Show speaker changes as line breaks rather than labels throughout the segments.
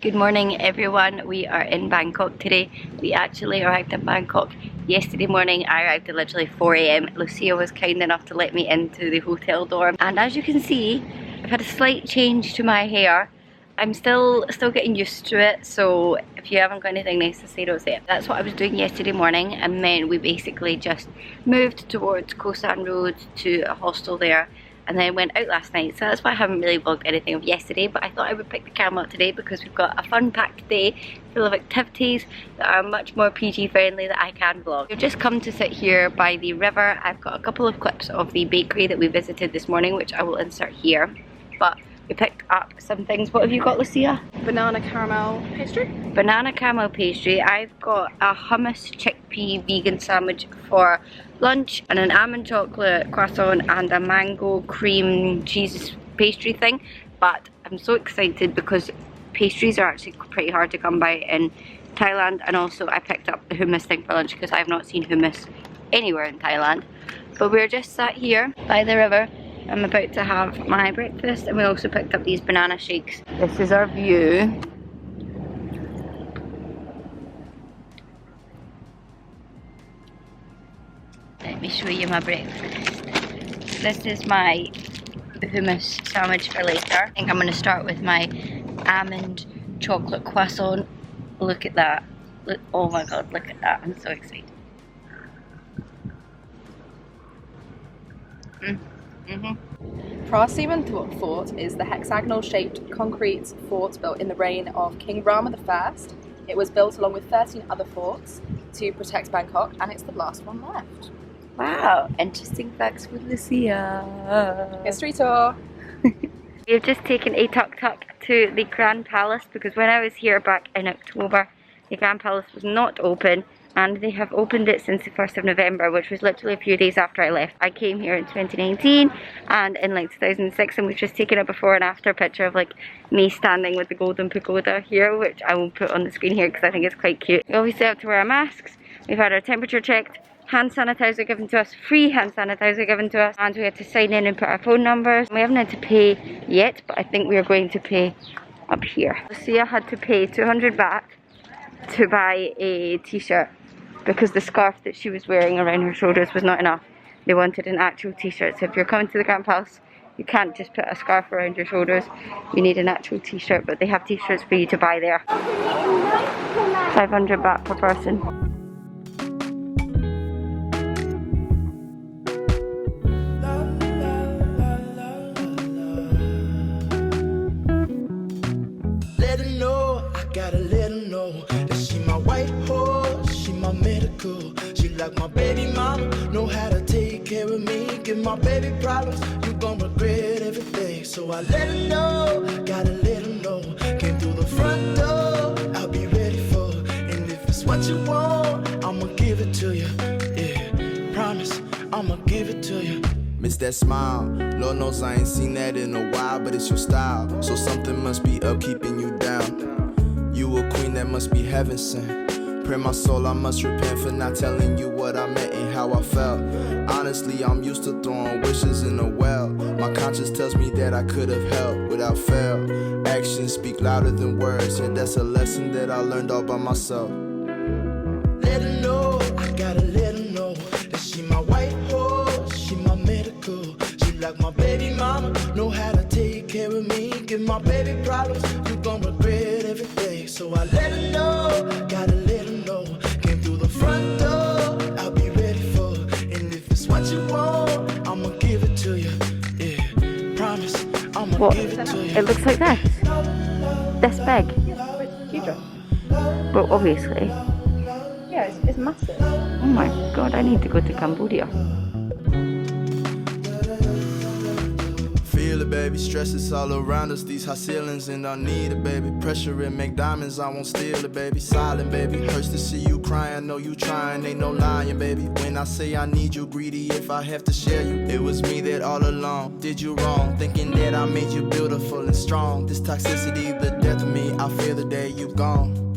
Good morning everyone, we are in Bangkok today. We actually arrived in Bangkok yesterday morning. I arrived at literally 4 AM. Lucia was kind enough to let me into the hotel dorm. And as you can see, I've had a slight change to my hair. I'm still getting used to it, so if you haven't got anything nice to say, don't say it. That's what I was doing yesterday morning, and then we basically just moved towards Koh San Road to a hostel there. And then went out last night, so that's why I haven't really vlogged anything of yesterday, but I thought I would pick the camera up today because we've got a fun packed day full of activities that are much more PG friendly that I can vlog. We've just come to sit here by the river. I've got a couple of clips of the bakery that we visited this morning which I will insert here, but we picked up some things. What have you got, Lucia?
Banana caramel pastry.
Banana caramel pastry. I've got a hummus chickpea vegan sandwich for lunch, and an almond chocolate croissant and a mango cream cheese pastry thing. But I'm so excited because pastries are actually pretty hard to come by in Thailand, and also I picked up the hummus thing for lunch because I've not seen hummus anywhere in Thailand. But we're just sat here by the river. I'm about to have my breakfast, and we also picked up these banana shakes. This is our view. Let me show you my breakfast. This is my hummus sandwich for later. I think I'm going to start with my almond chocolate croissant. Look at that. Look, oh my god, look at that. I'm so excited.
Phra Sihman Fort is the hexagonal-shaped concrete fort built in the reign of King Rama I. It was built along with 13 other forts to protect Bangkok, and it's the last one left.
Wow, interesting facts with Lucia.
History tour.
We've just taken a tuk-tuk to the Grand Palace because when I was here back in October, the Grand Palace was not open, and they have opened it since the 1st of November, which was literally a few days after I left. I came here in 2019 and in like 2006, and we've just taken a before and after picture of like me standing with the golden pagoda here, which I will put on the screen here because I think it's quite cute. We obviously have to wear our masks. We've had our temperature checked, hand sanitizer given to us, free hand sanitizer given to us, and we had to sign in and put our phone numbers. We haven't had to pay yet, but I think we are going to pay up here. Lucia had to pay 200 baht to buy a t-shirt because the scarf that she was wearing around her shoulders was not enough. They wanted an actual t-shirt, so if you're coming to the Grand Palace, you can't just put a scarf around your shoulders. You need an actual t-shirt, but they have t-shirts for you to buy there. 500 baht per person.
Like my baby mama, know how to take care of me. Give my baby problems, you gon' regret everything. So I let her know, gotta let her know. Came through the front door, I'll be ready for her. And if it's what you want, I'ma give it to you. Yeah, promise, I'ma give it to you. Miss that smile, Lord knows I ain't seen that in a while, but it's your style. So something must be up keeping you down. You a queen that must be heaven sent. Pray my soul, I must repent for not telling you what I meant and how I felt. Honestly, I'm used to throwing wishes in a well. My conscience tells me that I could have helped without fail. Actions speak louder than words, and that's a lesson that I learned all by myself. Let her know, I gotta let her know that she my white horse, she my medical. She like my baby mama, know how to take care of me. Give my baby problems, you gon' regret everything. So I let her know, gotta let her know. Came through the front door, I'll be ready for her. And if it's what you want, I'ma give it to you. Yeah, promise, I'ma give it to you.
It looks like this. This big.
Huge.
Well, obviously.
Yeah, it's massive.
Oh my god, I need to go to Cambodia.
Feel it, baby, stress is all around us. These high ceilings, and I need it, baby. Pressure and make diamonds, I won't steal it, baby. Silent, baby, hurts to see you crying. Know you trying, ain't no lying, baby. When I say I need you, greedy if I have to share you. It was me that all along did you wrong, thinking that I made you beautiful and strong. This toxicity, the death of me, I fear the day you gone.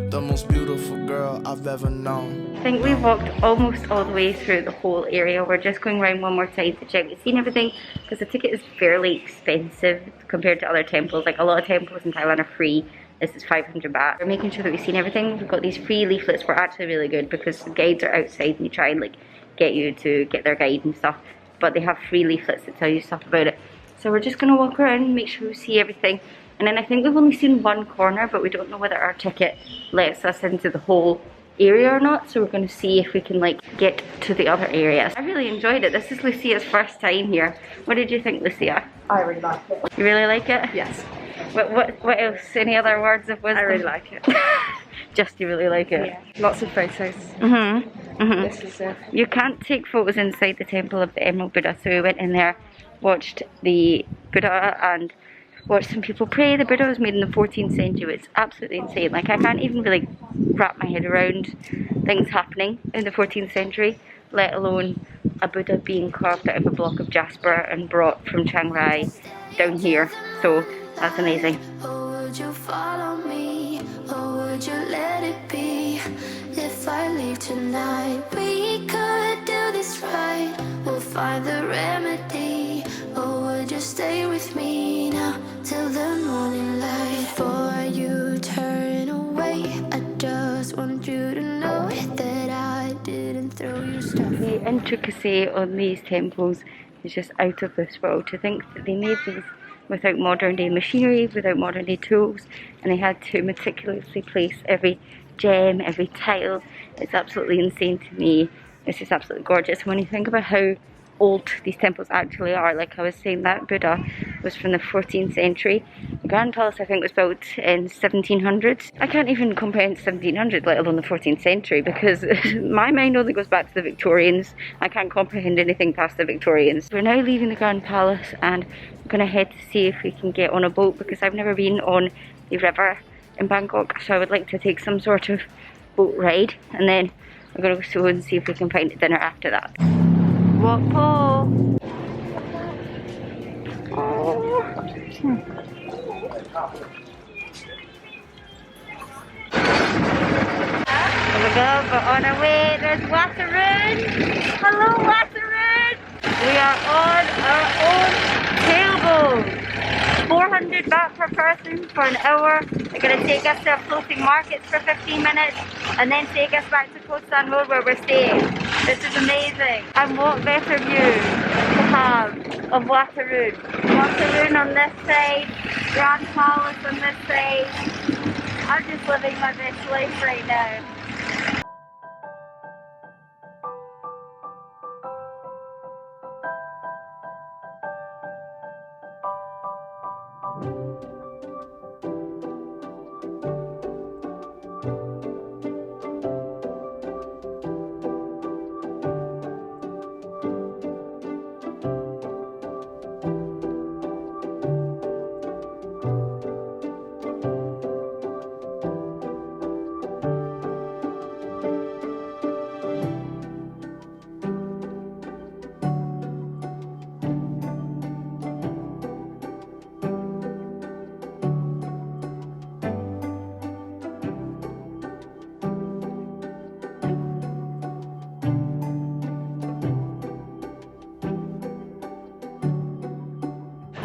The most beautiful girl I've ever known.
I think we've walked almost all the way through the whole area. We're just going around one more time to check the scene and everything, because the ticket is fairly expensive compared to other temples. Like, a lot of temples in Thailand are free, this is 500 baht. We're making sure that we've seen everything. We've got these free leaflets, were actually really good because the guides are outside and they try and like get you to get their guide and stuff, but they have free leaflets that tell you stuff about it. So we're just gonna walk around and make sure we see everything. And then I think we've only seen one corner, but we don't know whether our ticket lets us into the whole area or not, so we're going to see if we can like get to the other areas. I really enjoyed it. This is Lucia's first time here. What did you think, Lucia?
I really like it.
You really like it?
Yes.
What else? Any other words of wisdom?
I really like it.
Just you really like it?
Yeah. Lots of photos. This is it.
You can't take photos inside the Temple of the Emerald Buddha, so we went in there, watched the Buddha and watched some people pray. The Buddha was made in the 14th century. It's absolutely insane. Like, I can't even really wrap my head around things happening in the 14th century, let alone a Buddha being carved out of a block of jasper and brought from Chiang Rai down here. So that's amazing.
Or would you follow me, or would you let it be? If I leave tonight, we could do this right. We'll find the remedy. Or would you stay with me now till the morning light? Before you turn away, I just want you to know that I didn't throw your stuff.
The intricacy on these temples is just out of this world. To think that they made these without modern day machinery, without modern day tools, and they had to meticulously place every gem, every tile. It's absolutely insane to me. It's just absolutely gorgeous. When you think about how old these temples actually are, like I was saying, that Buddha was from the 14th century. The Grand Palace, I think, was built in 1700s. I can't even comprehend 1700, let alone the 14th century, because my mind only goes back to the Victorians. I can't comprehend anything past the Victorians. We're now leaving the Grand Palace and we're going to head to see if we can get on a boat, because I've never been on the river in Bangkok, so I would like to take some sort of boat ride, and then we're going to go and see if we can find a dinner after that. What Paul? Oh. There we go, we're on our way. There's Watharoon. Hello, Watharoon. We are on our own tailboat. 400 baht per person for an hour. They're going to take us to floating markets for 15 minutes and then take us back to Koh San Road where we're staying. This is amazing. And what better view to have of Watharoon? Watharoon on this side, Grand Palace on this side. I'm just living my best life right now.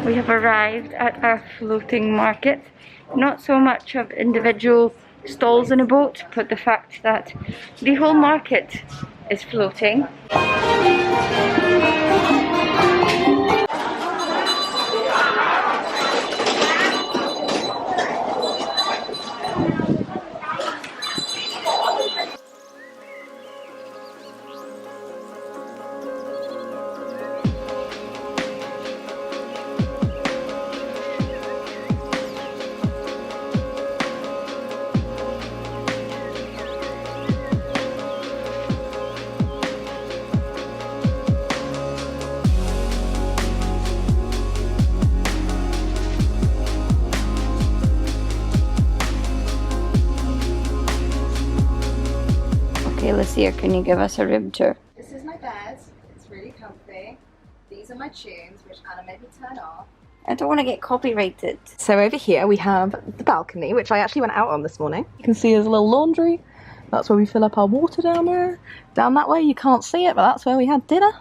We have arrived at our floating market. Not so much of individual stalls in a boat, but the fact that the whole market is floating. Okay, Lucia, can you give us a room tour?
This is my bed. It's really comfy. These are my tunes, which Anna made me turn off.
I don't want to get copyrighted.
So over here we have the balcony, which I actually went out on this morning. You can see there's a little laundry. That's where we fill up our water down there. Down that way, you can't see it, but that's where we had dinner.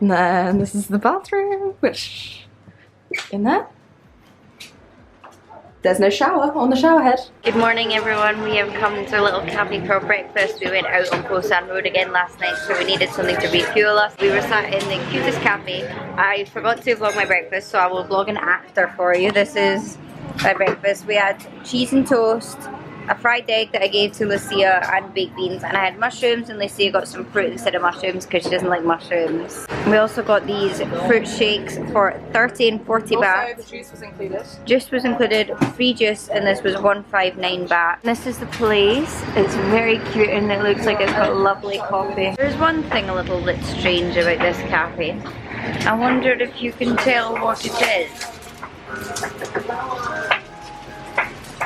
And then this is the bathroom, which is in there. there's no shower on the shower head.
Good morning everyone, we have come to a little cafe for breakfast. We went out on Posan Road again last night, so we needed something to refuel us. We were sat in the cutest cafe. I forgot to vlog my breakfast, so I will vlog an after for you. This is my breakfast. We had cheese and toast, a fried egg that I gave to Lucia, and baked beans, and I had mushrooms, and Lucia got some fruit instead of mushrooms because she doesn't like mushrooms. We also got these fruit shakes for 30 and 40 baht.
Also, the juice was included.
Juice was included, free juice, and this was 159 baht. This is the place. It's very cute and it looks like it's got lovely coffee. There's one thing a little bit strange about this cafe. I wondered if you can tell what it is.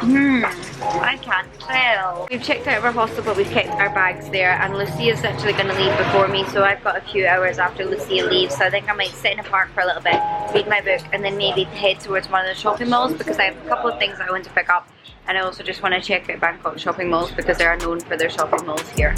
I can't tell. We've checked out of our hostel, but we've kept our bags there, and Lucia's actually going to leave before me, so I've got a few hours after Lucia leaves, so I think I might sit in a park for a little bit, read my book, and then maybe head towards one of the shopping malls, because I have a couple of things that I want to pick up, and I also just want to check out Bangkok shopping malls because they are known for their shopping malls here.